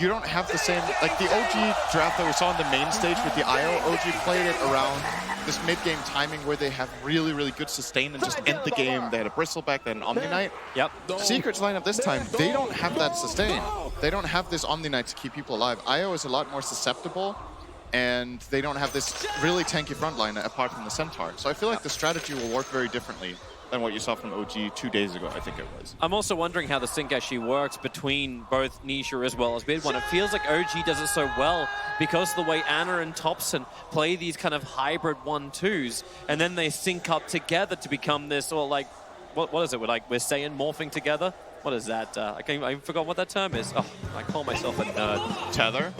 you don't have the same, like the OG draft that we saw on the main stage with the IO. OG played it around this mid-game timing where they have really, really good sustain and just end the game. They had a Bristleback, they had an Omni Knight. Yep. Secret's lineup this time, they don't have that sustain. They don't have this Omni Knight to keep people alive. IO is a lot more susceptible, and they don't have this really tanky front line apart from the Centaur. So I feel like the strategy will work very differently than what you saw from OG 2 days ago, I think it was. I'm also wondering how the sync actually works between both Nisha as well as Mid1. It feels like OG does it so well because of the way Anna and Thompson play these kind of hybrid 1-2s, and then they sync up together to become this, or like, what is it? We're saying morphing together? What is that? I forgot what that term is. Oh, I call myself a nerd. Tether?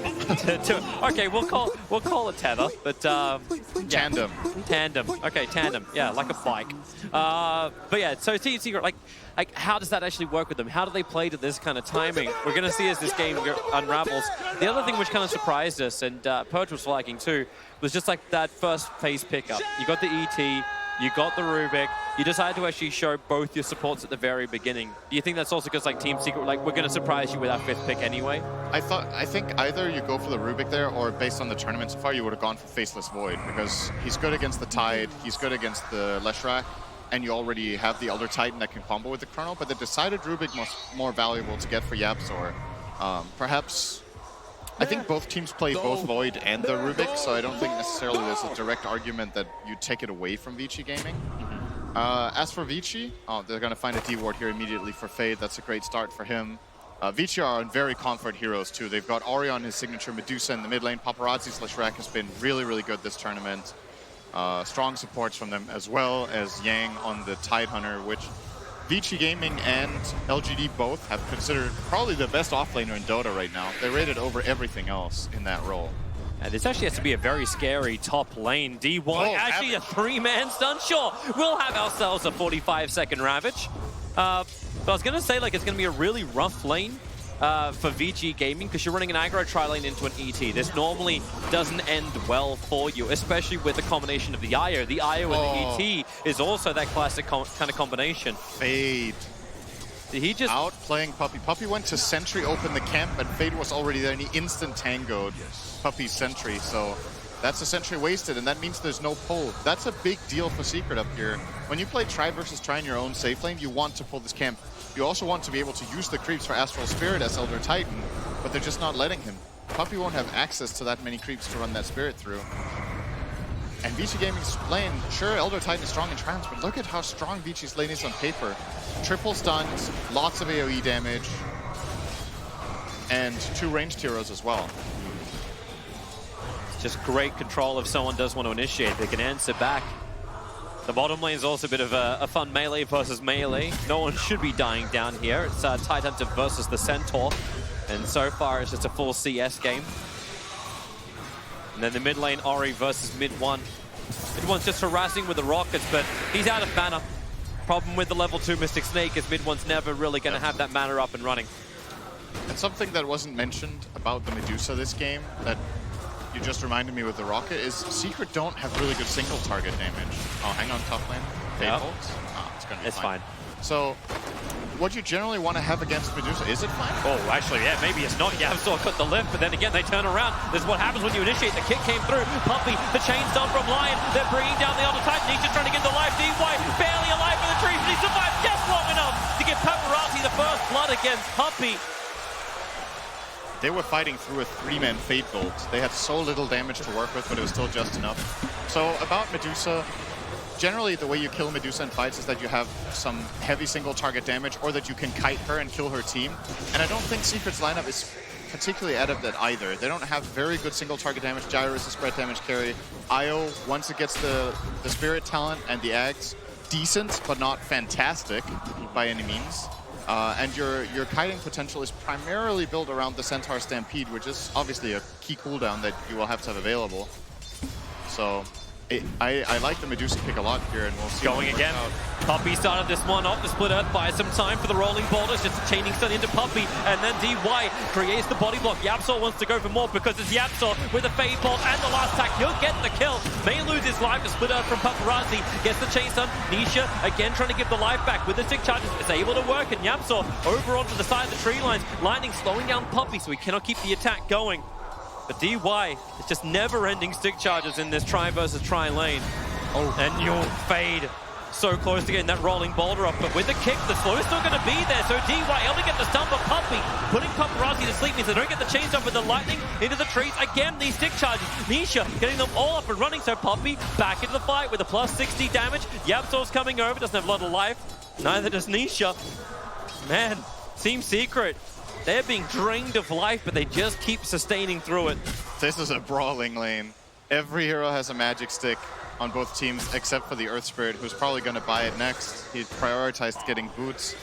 Okay, we'll call it tether, but Tandem. Tandem. Okay, tandem. Yeah, like a bike. But yeah, so Secret, like how does that actually work with them? How do they play to this kind of timing? We're going to see as this game unravels. The other thing which kind of surprised us, and Purge was flagging too, was just like that first phase pickup. You got the ET. You got the Rubik. You decided to actually show both your supports at the very beginning. Do you think that's also because like Team Secret, like we're going to surprise you with our 5th pick anyway? I think either you go for the Rubik there, or based on the tournament so far, you would have gone for Faceless Void, because he's good against the Tide, he's good against the Leshrac, and you already have the Elder Titan that can combo with the Chrono, but the decided Rubik was more valuable to get for Yapzor. Perhaps... I think both teams play both Void and the Rubik, so I don't think necessarily there's a direct argument that you take it away from Vici Gaming. As for Vici, they're going to find a D-Ward here immediately for Fade. That's a great start for him. Vici are very comfort heroes too. They've got Ori on his signature, Medusa in the mid lane. Paparazzi/Rack has been really, really good this tournament. Strong supports from them, as well as Yang on the Tidehunter, which Vici Gaming and LGD both have considered probably the best offlaner in Dota right now. They rated over everything else in that role. And this actually has to be a very scary top lane. D1, actually a 3-man stun. Sure, we'll have ourselves a 45-second Ravage. But I was going to say, like, it's going to be a really rough lane for VG Gaming, because you're running an aggro tri-lane into an ET. This normally doesn't end well for you, especially with the combination of the IO. The IO and the ET is also that classic kind of combination. Fade. He just outplaying Puppey. Puppey went to Sentry, open the camp, and Fade was already there, and he instant tangoed Puppey's Sentry. So that's a Sentry wasted, and that means there's no pull. That's a big deal for Secret up here. When you play Try versus Try in your own safe lane, you want to pull this camp. You also want to be able to use the creeps for Astral Spirit as Elder Titan, but they're just not letting him. Puppey won't have access to that many creeps to run that Spirit through. And Vici Gaming's lane, sure, Elder Titan is strong in trans, but look at how strong Vici's lane is on paper. Triple stuns, lots of AoE damage, and 2 ranged heroes as well. Just great control if someone does want to initiate. They can answer back. The bottom lane is also a bit of a fun melee versus melee. No one should be dying down here. It's Tidehunter versus the Centaur. And so far, it's just a full CS game. And then the mid lane, Ori versus Mid1. Mid1's just harassing with the rockets, but he's out of mana. Problem with the level 2 Mystic Snake is Mid1's never really going to have that mana up and running. And something that wasn't mentioned about the Medusa this game that you just reminded me with the rocket is Secret don't have really good single target damage. Oh, hang on, top lane. Yep. Oh, it's gonna be fine. So, what you generally want to have against Medusa, is it fine? Oh, actually, yeah, maybe it's not. Yavsor cut the lift, but then again, they turn around. This is what happens when you initiate. The kick came through. Puppey, the chain's done from Lion. They're bringing down the Elder Titan. He's just trying to get the life. D-White, barely alive for the trees, but he survived just long enough to give Paparazzi the first blood against Puppey. They were fighting through a 3-man Fate build. They had so little damage to work with, but it was still just enough. So about Medusa, generally the way you kill Medusa in fights is that you have some heavy single target damage, or that you can kite her and kill her team. And I don't think Secret's lineup is particularly adept at either. They don't have very good single target damage. Gyro is a spread damage carry. Io, once it gets the Spirit talent and the Ags, decent, but not fantastic by any means. And your kiting potential is primarily built around the Centaur Stampede, which is obviously a key cooldown that you will have to have available. So I like the Medusa pick a lot here, and we'll see. Going again. Puppey started this one off. The split earth buys some time for the rolling boulders. Just a chaining stun into Puppey, and then DY creates the body block. Yapsor wants to go for more because it's Yapsor with a fade bolt and the last attack. He'll get the kill. May lose his life. The split earth from Paparazzi gets the chain stun. Nisha again trying to give the life back with the stick charges. It's able to work, and Yapsor over onto the side of the tree lines. Lightning slowing down Puppey so he cannot keep the attack going. But DY, it's just never-ending stick charges in this try versus try lane. Oh, and you'll fade. So close to getting that rolling boulder up, but with the kick, the slow is still going to be there. So DY able to get the stun, but Puppey putting Paparazzi to sleep means they don't get the chain stun with the lightning into the trees. Again, these stick charges. Nisha getting them all up and running, so Puppey back into the fight with a plus 60 damage. Yapsor's coming over, doesn't have a lot of life. Neither does Nisha. Man, Team Secret, they're being drained of life, but they just keep sustaining through it. This is a brawling lane. Every hero has a magic stick on both teams, except for the Earth Spirit, who's probably going to buy it next. He prioritized getting boots.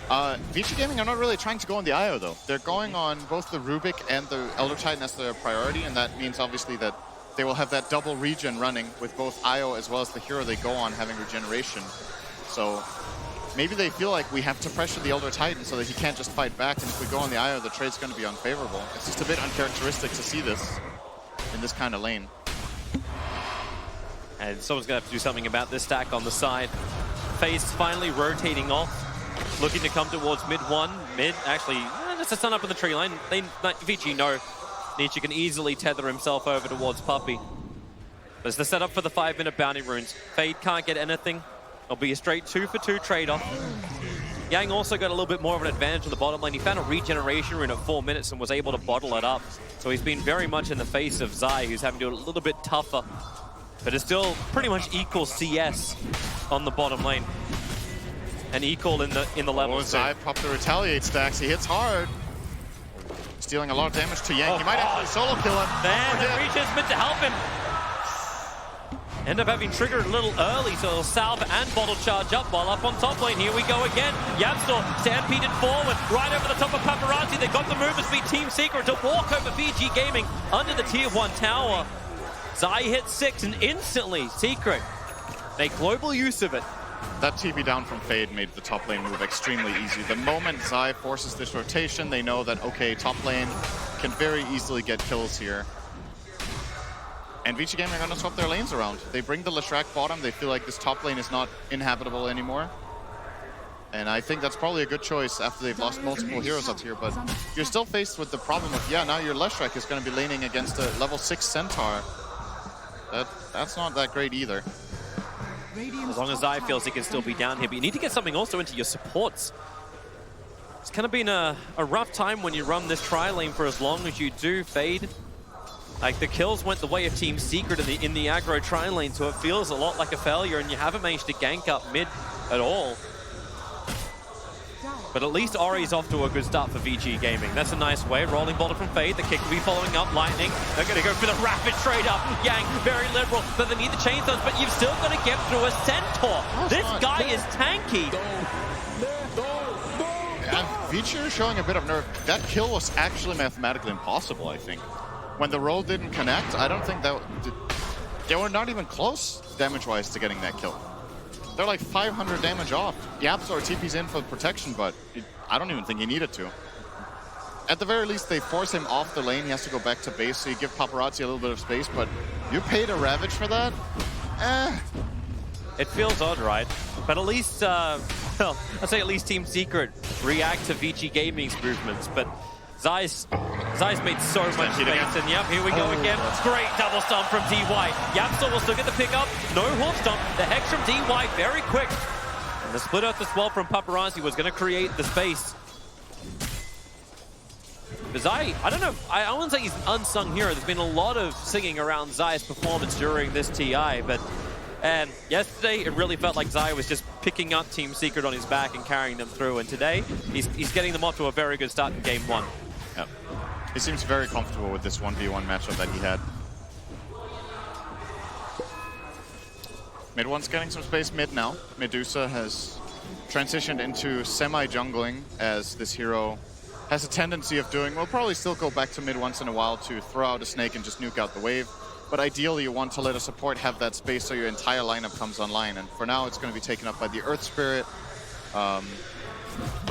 VG Gaming are not really trying to go on the IO, though. They're going on both the Rubik and the Elder Titan as their priority, and that means, obviously, that they will have that double regen running with both IO as well as the hero they go on having regeneration. So maybe they feel like we have to pressure the Elder Titan so that he can't just fight back, and if we go on the IO, the trade's going to be unfavorable. It's just a bit uncharacteristic to see this in this kind of lane. And someone's going to have to do something about this stack on the side. FaZe finally rotating off, looking to come towards mid one. Mid, actually, just a stun up in the tree line. VG know Nietzsche can easily tether himself over towards Puppey. There's the setup for the 5-minute bounty runes. Fade can't get anything. It'll be a straight 2-for-2 trade-off. Yang also got a little bit more of an advantage on the bottom lane. He found a regeneration rune at 4 minutes and was able to bottle it up. So he's been very much in the face of Zai, who's having to do it a little bit tougher. But it's still pretty much equal CS on the bottom lane. And equal in the levels. Zai popped the retaliate stacks. He hits hard. Stealing a lot of damage to Yang. He might actually solo kill him. Then the reach is meant to help him. End up having triggered a little early, so he'll salve and bottle charge up while up on top lane. Here we go again. Yapsor stampeded forward, right over the top of Paparazzi. They got the movement speed. Team Secret to walk over VG Gaming under the tier 1 tower. Zai hit 6 and instantly Secret make global use of it. That TP down from Fade made the top lane move extremely easy. The moment Zai forces this rotation, they know that, okay, top lane can very easily get kills here. And VG Gaming are going to swap their lanes around. They bring the Leshrac bottom. They feel like this top lane is not inhabitable anymore. And I think that's probably a good choice after they've lost multiple heroes up here. But you're still faced with the problem of, yeah, now your Leshrac is going to be laning against a level 6 Centaur. That's not that great either. As long as Zai feels he can still be down here. But you need to get something also into your supports. It's kind of been a rough time when you run this tri lane for as long as you do. Fade. Like, the kills went the way of Team Secret in the aggro tri lane, so it feels a lot like a failure, and you haven't managed to gank up mid at all. But at least Ori's off to a good start for VG Gaming. That's a nice way. Rolling boulder from Fade. The kick will be following up. Lightning. They're going to go for the rapid trade up. Yang, very liberal, but they need the chain stones. But you've still got to get through a Centaur. This guy is tanky. And VG is showing a bit of nerve. That kill was actually mathematically impossible, I think. When the roll didn't connect, I don't think that... They were not even close, damage-wise, to getting that kill. They're like 500 damage off. Yapsor TP's in for protection, but I don't even think he needed to. At the very least, they force him off the lane. He has to go back to base, so you give Paparazzi a little bit of space, but you paid a Ravage for that? It feels odd, right? But at least, well, I'd say at least Team Secret react to VG Gaming's movements, but Zai's made so much space, and yep, here we go again. Great double stomp from DY. Yapsor will still get the pick up. No hoof stomp. The hex from DY very quick. And the split earth as well from Paparazzi was going to create the space. But Zai, I don't know, I wouldn't say he's an unsung hero. There's been a lot of singing around Zai's performance during this TI, but yesterday it really felt like Zai was just picking up Team Secret on his back and carrying them through, and today he's getting them off to a very good start in game 1. Yep. He seems very comfortable with this 1v1 matchup that he had. Mid one's getting some space mid now. Medusa has transitioned into semi-jungling, as this hero has a tendency of doing. We'll probably still go back to mid once in a while to throw out a snake and just nuke out the wave. but ideally you want to let a support have that space so your entire lineup comes online. And for now, it's going to be taken up by the Earth Spirit.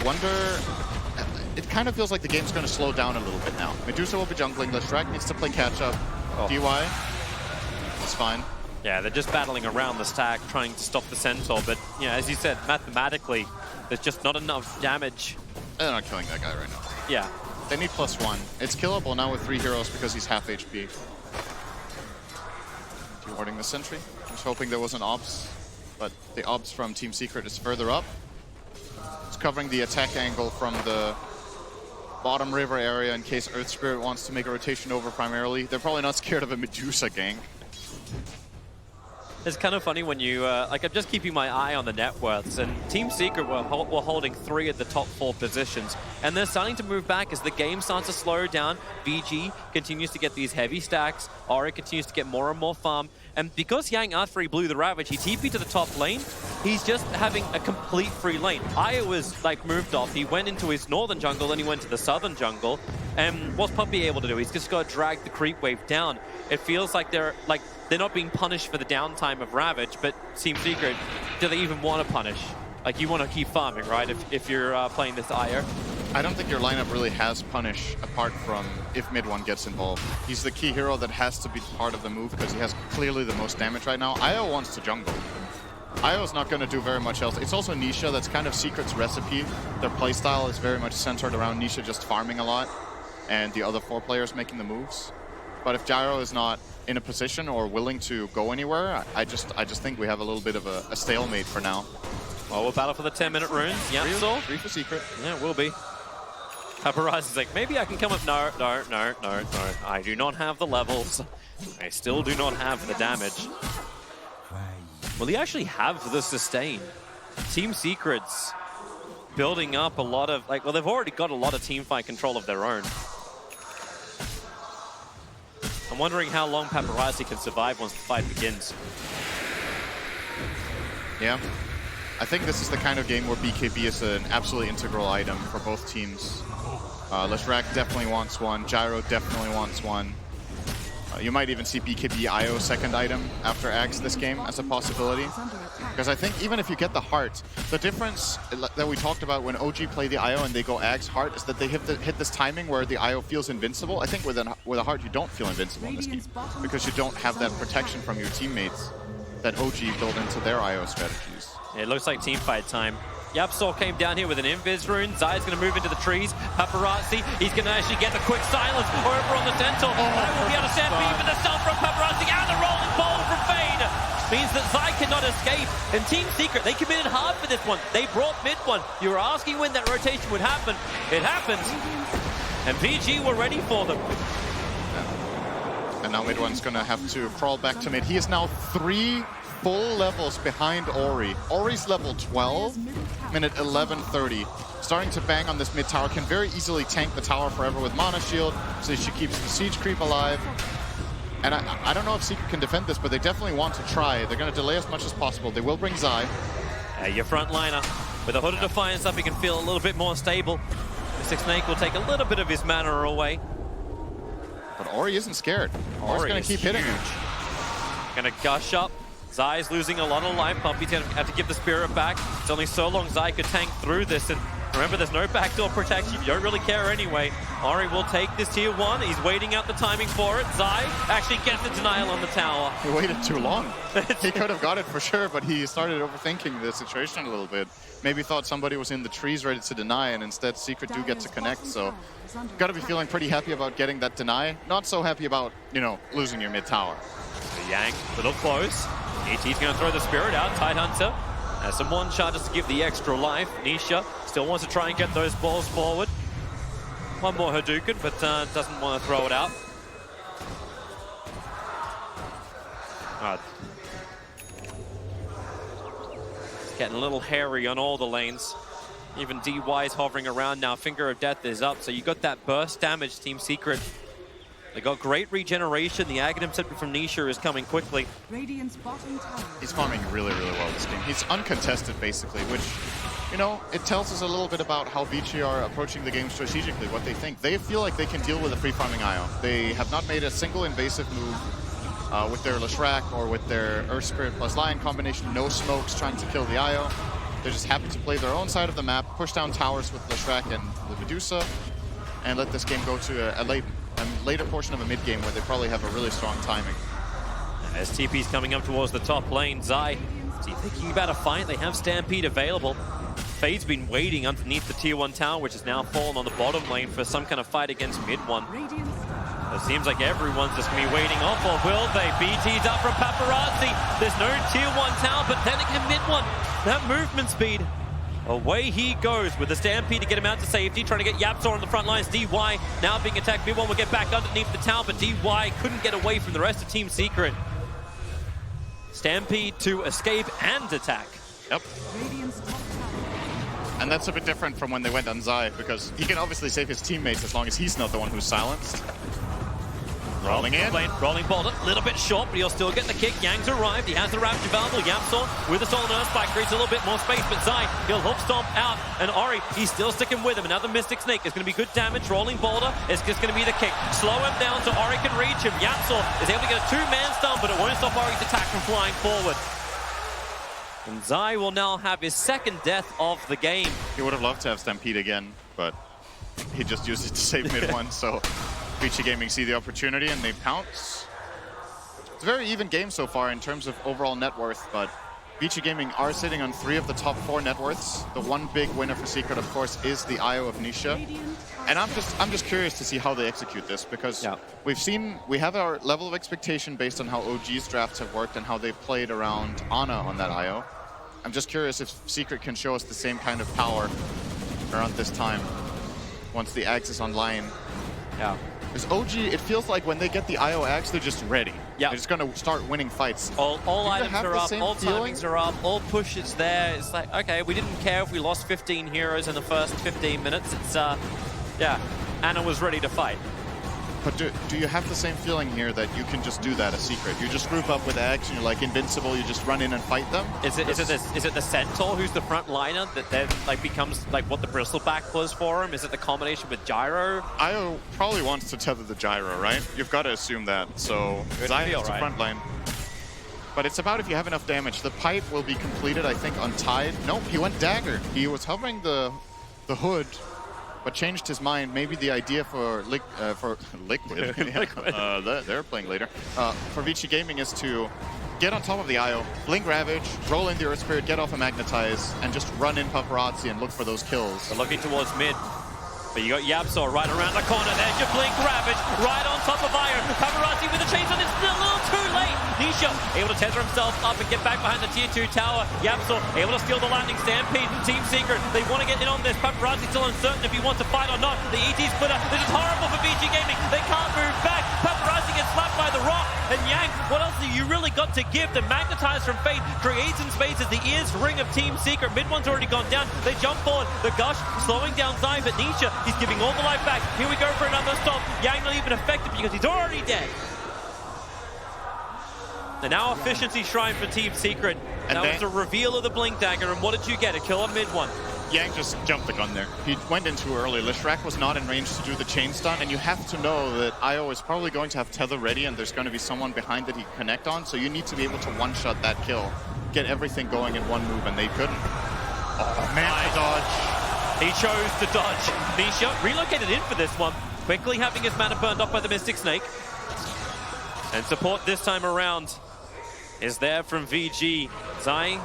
Wonder... It kind of feels like the game's going to slow down a little bit now. Medusa will be jungling. Leshrac needs to play catch-up. DY, it's fine. Yeah, they're just battling around the stack, trying to stop the Centaur. But, yeah, as you said, mathematically, there's just not enough damage. They're not killing that guy right now. Yeah. They need +1. It's killable now with 3 heroes because he's half HP. Dewarding the sentry. I was hoping there was an Obs, but the Obs from Team Secret is further up. It's covering the attack angle from the bottom river area in case Earth Spirit wants to make a rotation over primarily. They're probably not scared of a Medusa gank. It's kind of funny when you, like, I'm just keeping my eye on the net worths, and Team Secret were holding 3 at the top 4 positions, and they're starting to move back as the game starts to slow down. VG continues to get these heavy stacks, Ori continues to get more and more farm, and because Yang, after he blew the Ravage, he TP'd to the top lane, he's just having a complete free lane. Io was, like, moved off, he went into his northern jungle, then he went to the southern jungle, and what's Puppey able to do? He's just got to drag the creep wave down. It feels like they're not being punished for the downtime of Ravage, but Team Secret, do they even want to punish? Like, you want to keep farming, right, if you're playing this Io? I don't think your lineup really has punish apart from if mid one gets involved. He's the key hero that has to be part of the move because he has clearly the most damage right now. Io wants to jungle. Io's not going to do very much else. It's also Nisha, that's kind of Secret's recipe. Their playstyle is very much centered around Nisha just farming a lot and the other 4 players making the moves. But if Gyro is not in a position or willing to go anywhere, I just think we have a little bit of a stalemate for now. Well, we'll battle for the 10-minute runes. Yeah, so 3 for Secret. Yeah, it will be. Paparazzi's like, maybe I can come up. No. I do not have the levels. I still do not have the damage. Well, they actually have the sustain. Team Secret's building up a lot of, like, well, they've already got a lot of teamfight control of their own. I'm wondering how long Paparazzi can survive once the fight begins. Yeah. I think this is the kind of game where BKB is an absolutely integral item for both teams. Leshrac definitely wants one. Gyro definitely wants one. You might even see BKB IO second item after Axe this game as a possibility. Because I think even if you get the heart, the difference that we talked about when OG play the IO and they go Axe heart is that they hit this timing where the IO feels invincible. I think with a heart you don't feel invincible in this game because you don't have that protection from your teammates that OG built into their IO strategies. It looks like teamfight time. Yapsor came down here with an Invis rune. Zai's going to move into the trees. Paparazzi, he's going to actually get the quick silence over on the Centaur. Zai will be able to stampede for the stun from Paparazzi and the rolling ball from Fade. Means that Zai cannot escape. And Team Secret, they committed hard for this one. They brought mid one. You were asking when that rotation would happen. It happened. And VG were ready for them. And now mid one's going to have to crawl back to mid. He is now 3 full levels behind Ori. Ori's level 12, minute 11:30. Starting to bang on this mid tower, can very easily tank the tower forever with Mana Shield, so she keeps the siege creep alive. And I don't know if Secret can defend this, but they definitely want to try. They're going to delay as much as possible. They will bring Zai. Your front liner, with a Hood of Defiance up, he can feel a little bit more stable. Mystic Snake will take a little bit of his mana away. But Ori isn't scared. Ori's going to keep hitting him. Gonna gush up. Zai's losing a lot of life. Puppey's gonna have to give the spirit back. It's only so long Zai could tank through this. And remember, there's no backdoor protection. You don't really care anyway. Ori will take this tier 1. He's waiting out the timing for it. Zai actually gets the denial on the tower. He waited too long. He could have got it for sure, but he started overthinking the situation a little bit. Maybe thought somebody was in the trees ready to deny, and instead Secret do get to connect. So gotta be feeling pretty happy about getting that deny. Not so happy about, you know, losing your mid tower. The Yang, a little close. ET's going to throw the spirit out. Tidehunter has some one shot just to give the extra life. Nisha still wants to try and get those balls forward. One more Hadouken, but doesn't want to throw it out. It's getting a little hairy on all the lanes. Even DY is hovering around now. Finger of Death is up, so you got that burst damage, Team Secret. They got great regeneration. The Aghanim Scepter from Nisha is coming quickly. He's farming really, really well this game. He's uncontested, basically, which, you know, it tells us a little bit about how VG are approaching the game strategically, what they think. They feel like they can deal with a free farming IO. They have not made a single invasive move. with their Leshrac or with their Earth Spirit plus Lion combination. No smokes trying to kill the IO. They're just happy to play their own side of the map, push down towers with Leshrac and the Medusa, and let this game go to a later portion of a mid game where they probably have a really strong timing. As TP's coming up towards the top lane, Zai, is he thinking about a fight? They have Stampede available. Fade's been waiting underneath the tier 1 tower, which has now fallen on the bottom lane for some kind of fight against mid 1. It seems like everyone's just going to be waiting off, or will they? BT's up from Paparazzi. There's no tier 1 tower, but then again mid 1, that movement speed. Away he goes with the Stampede to get him out to safety, trying to get Yapzor on the front lines. DY now being attacked. Mid 1 will get back underneath the tower, but DY couldn't get away from the rest of Team Secret. Stampede to escape and attack. Yep. And that's a bit different from when they went on Zai, because he can obviously save his teammates as long as he's not the one who's silenced. Rolling in. Rolling boulder, a little bit short, but he'll still get the kick. Yang's arrived. He has the Ravage available. Yapzor with a Stolen Earth Spike creates a little bit more space, but Zai, he'll hook stomp out. And Ori, he's still sticking with him. Another Mystic Snake. It's going to be good damage. Rolling boulder. It's just going to be the kick. Slow him down so Ori can reach him. Yapzor is able to get a 2-man stun, but it won't stop Ori's attack from flying forward. And Zai will now have his second death of the game. He would have loved to have Stampede again, but he just used it to save mid 1, so Vici Gaming see the opportunity and they pounce. It's a very even game so far in terms of overall net worth, but Vici Gaming are sitting on 3 of the top 4 net worths. The one big winner for Secret, of course, is the IO of Nisha. And I'm just curious to see how they execute this, because we have our level of expectation based on how OG's drafts have worked and how they've played around Ana on that IO. I'm just curious if Secret can show us the same kind of power around this time once the Axe is online. Yeah. Because OG, it feels like when they get the IO Axe, they're just ready. Yeah. They're just going to start winning fights. All items are up, all timings are up, all pushes there. It's like, okay, we didn't care if we lost 15 heroes in the first 15 minutes. It's, yeah, Ana was ready to fight. But do you have the same feeling here that you can just do that as Secret? You just group up with Axe and you're like invincible, you just run in and fight them? Is it the Centaur who's the front liner that then like becomes like what the Bristleback was for him? Is it the combination with Gyro? IO probably wants to tether the Gyro, right? You've got to assume that. So Zai is the front line. But it's about if you have enough damage. The pipe will be completed, I think, on Tide. Nope, he went Dagger. He was hovering the hood, but changed his mind. Maybe the idea for Liquid, they're playing later, for Vici Gaming is to get on top of the IO, blink Ravage, roll in the Earth Spirit, get off a Magnetize, and just run in Paparazzi and look for those kills. They're looking towards mid. But you got Yapzor right around the corner. There's your blink Ravage right on top of Iron. Paparazzi with a chase on, it's still a little too late. Nisha able to tether himself up and get back behind the tier 2 tower. Yapzor able to steal the Lightning Stampede. Team Secret, they want to get in on this. Paparazzi still uncertain if he wants to fight or not. The ET splitter, this is horrible for VG Gaming. They can't move back. Paparazzi gets slapped by the rock. And Yang, what else have you really got to give? The Magnetize from Fate creates in spaces the ears ring of Team Secret. Mid one's already gone down. They jump forward. The Gush slowing down Zai, but Nisha, he's giving all the life back. Here we go for another stop. Yang not even effective because he's already dead. And now efficiency shrine for Team Secret. And that was a reveal of the Blink Dagger. And what did you get? A kill on mid one. Yang just jumped the gun there. He went in too early. Leshrac was not in range to do the chain stun, and you have to know that IO is probably going to have tether ready and there's going to be someone behind that he can connect on, so you need to be able to one-shot that kill. Get everything going in one move, and they couldn't. Oh man, the dodge. He chose to dodge. Nisha relocated in for this one, quickly having his mana burned off by the Mystic Snake. And support this time around is there from VG. Zai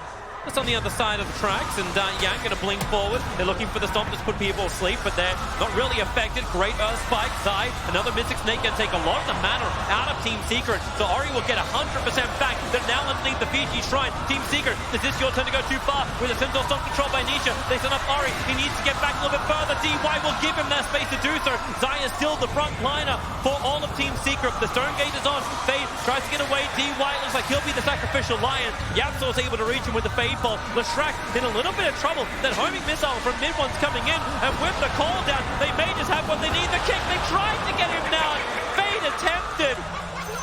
just on the other side of the tracks, and Yang gonna blink forward. They're looking for the stomp to put people asleep, but they're not really affected. Great Earth Spike. Zai, another Mystic Snake can take a lot of the mana out of Team Secret. So Ori will get 100% back. They're now underneath the Fiji Shrine. Team Secret, is this your turn to go too far? With a Centaur stomp controlled by Nisha. They send up Ori. He needs to get back a little bit further. DY will give him that space to do so. Zai is still the front liner for all of Team Secret. The Stone Gate is on. Fade tries to get away. DY looks like he'll be the sacrificial lion. Yapzor is able to reach him with the Fade Bolt. Leshrac in a little bit of trouble. That homing missile from mid one's coming in, and with the call down, they may just have what they need. The kick, they tried to get him down. Fade attempted,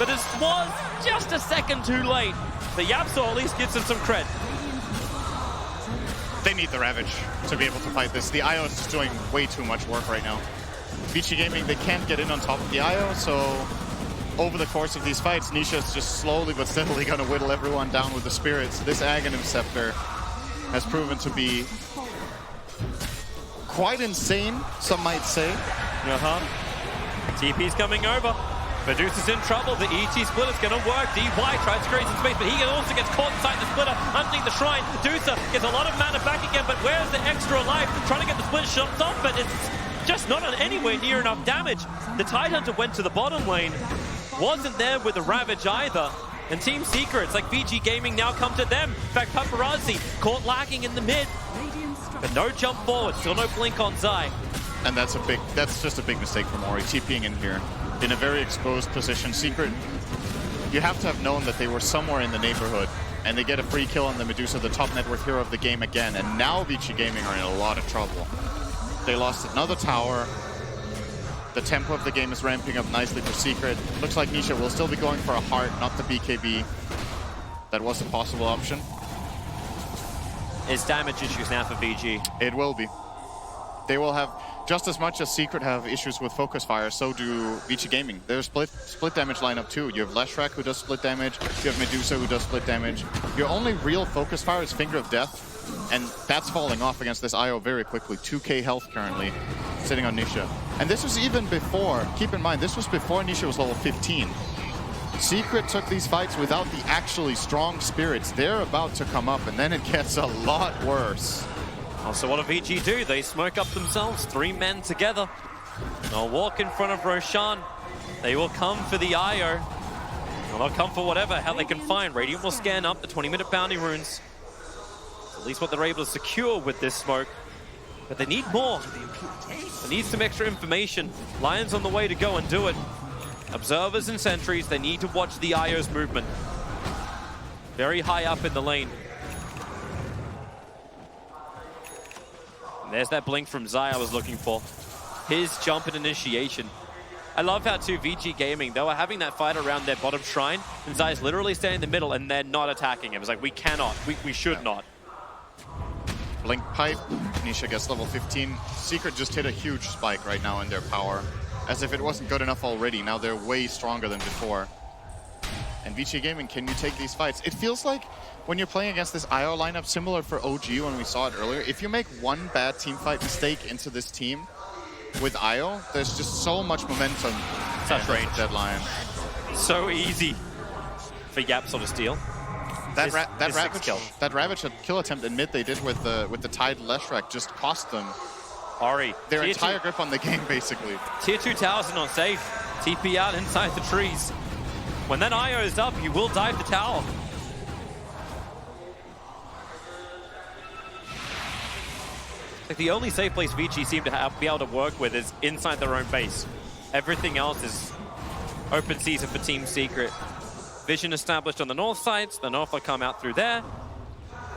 but it was just a second too late. The Yapzor at least gets him some cred. They need the Ravage to be able to fight this. The IO is just doing way too much work right now. Vici Gaming, they can't get in on top of the IO, so over the course of these fights, Nisha's just slowly but steadily going to whittle everyone down with the spirits. This Aghanim Scepter has proven to be quite insane, some might say. TP's coming over. Medusa's in trouble. The ET splitter's going to work. DY tries to create some space, but he also gets caught inside the splitter underneath the shrine. Medusa gets a lot of mana back again, but where's the extra life? Trying to get the split shots off, but it's just not on anywhere near enough damage. The Tidehunter went to the bottom lane. Wasn't there with the Ravage either. And Team Secrets, like VG Gaming, now come to them. In fact, Paparazzi caught lacking in the mid. But no jump forward, still no blink on Zai. And that's just a big mistake from Ori, TPing in here. In a very exposed position. Secret, you have to have known that they were somewhere in the neighborhood, and they get a free kill on the Medusa, the top net worth hero of the game again, and now VG Gaming are in a lot of trouble. They lost another tower. The tempo of the game is ramping up nicely for Secret. Looks like Nisha will still be going for a heart, not the BKB. That was a possible option. It's damage issues now for VG. It will be. They will have, just as much as Secret have issues with focus fire, so do VG Gaming. They're split damage lineup too. You have Leshrac who does split damage, you have Medusa who does split damage. Your only real focus fire is Finger of Death, and that's falling off against this IO very quickly. 2k health currently, sitting on Nisha. And this was even before, keep in mind, this was before Nisha was level 15. Secret took these fights without the actually strong spirits. They're about to come up, and then it gets a lot worse. So what do VG do? They smoke up themselves, 3 men together. They'll walk in front of Roshan. They will come for the IO. They'll come for whatever hell they can find. Radiant will scan up the 20-minute bounty runes. At least what they're able to secure with this smoke. But they need more. They need some extra information. Lion's on the way to go and do it. Observers and sentries, they need to watch the IO's movement. Very high up in the lane. There's that blink from Zai I was looking for. His jump and initiation. I love how too VG Gaming, they were having that fight around their bottom shrine, and Zai's literally standing in the middle and they're not attacking him. It's like, we cannot, we should not. Blink pipe, Nisha gets level 15. Secret just hit a huge spike right now in their power. As if it wasn't good enough already, now they're way stronger than before. And VG Gaming, can you take these fights? It feels like when you're playing against this IO lineup, similar for OG when we saw it earlier, if you make one bad teamfight mistake into this team with IO, there's just so much momentum. Such range. Deadline. So easy for Yapsel to steal. That Ravage kill attempt in mid they did with the Tide Leshrac just cost them Ori, their entire grip on the game, basically. Tier 2 towers are not safe. TP out inside the trees. When that IO is up, you will dive the tower. Like the only safe place VG seem to be able to work with is inside their own base. Everything else is open season for Team Secret. Vision established on the north side, so the north will come out through there.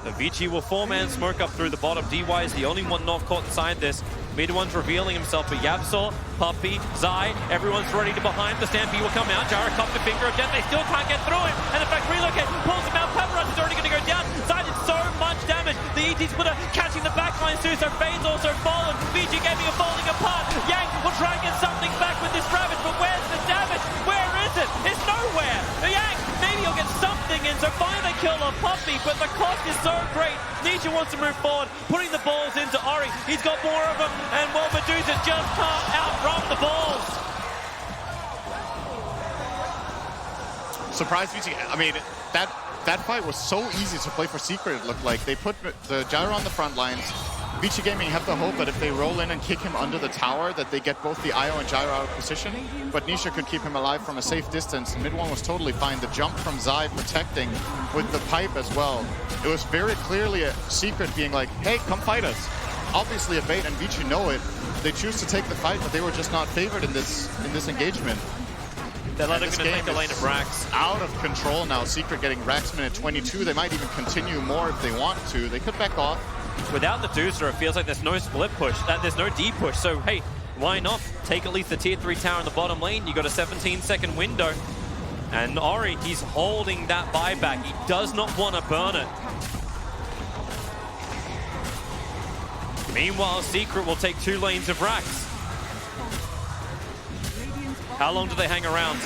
The VG will 4-man smoke up through the bottom. DY is the only one not caught inside this. Mid one's revealing himself, but Yapsor, Puppey, Zai, everyone's ready to behind. The Stampede will come out. Jara copped the Finger of Death. They still can't get through him. And in fact, Relocate pulls him out. Paparazzi is already going to go down. Zai did so much damage. The ET splitter catching the backline too, so Fade's also fallen. VG Gaming are falling apart. Yang will try and get something back with this Ravage, but where's the damage? Where is it? It's nowhere. Yang, maybe he'll get something in, so finally they kill off Puppey, but the cost is so great. Nietzsche wants to move forward, putting the balls into Ori. He's got more of them, and well, Medusa just can't outrun the balls. Surprise VG. I mean, that fight was so easy to play for Secret, it looked like. They put the Gyro on the front lines. VG Gaming have the hope that if they roll in and kick him under the tower, that they get both the IO and Gyro out of position. But Nisha could keep him alive from a safe distance. Mid one was totally fine. The jump from Zai protecting with the pipe as well. It was very clearly a Secret being like, hey, come fight us. Obviously a bait, and VG know it. They choose to take the fight, but they were just not favored in this engagement. They're letting him take the lane of Rax. Out of control now. Secret getting Rax minute 22. They might even continue more if they want to. They could back off. Without the Doozer, it feels like there's no split push, there's no D push. So hey, why not take at least the tier 3 tower in the bottom lane? You got a 17-second window. And Ori, he's holding that buyback. He does not want to burn it. Meanwhile, Secret will take 2 lanes of Rax. How long do they hang around?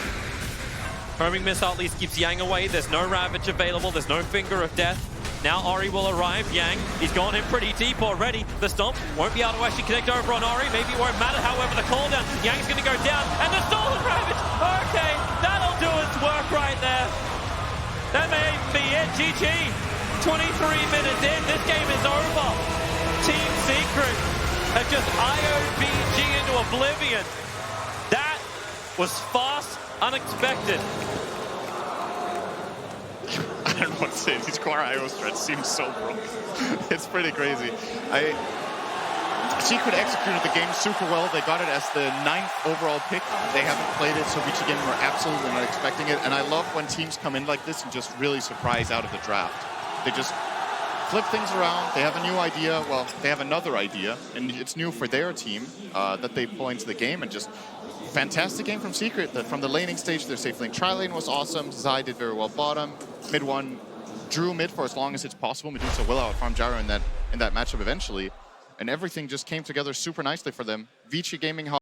Homing missile at least keeps Yang away. There's no Ravage available. There's no Finger of Death. Now Ori will arrive. Yang, he's gone in pretty deep already. The Stomp won't be able to actually connect over on Ori. Maybe it won't matter, however, the cooldown. Yang's going to go down. And the stolen Ravage! Okay, that'll do its work right there. That may even be it. GG. 23 minutes in. This game is over. Team Secret have just IOBG into oblivion. That was fast, unexpected. I don't know what to say. These core IO strats seem so broken. It's pretty crazy. Secret executed the game super well. They got it as the 9th overall pick. They haven't played it, so Vici Gaming were absolutely not expecting it. And I love when teams come in like this and just really surprise out of the draft. They just flip things around. They have a new idea. Well, they have another idea, and it's new for their team that they pull into the game. And just fantastic game from Secret. From the laning stage, their safe lane tri-lane was awesome. Zai did very well bottom. Mid one drew mid for as long as it's possible. Medusa will outfarm Gyro in that matchup eventually. And everything just came together super nicely for them. Vici Gaming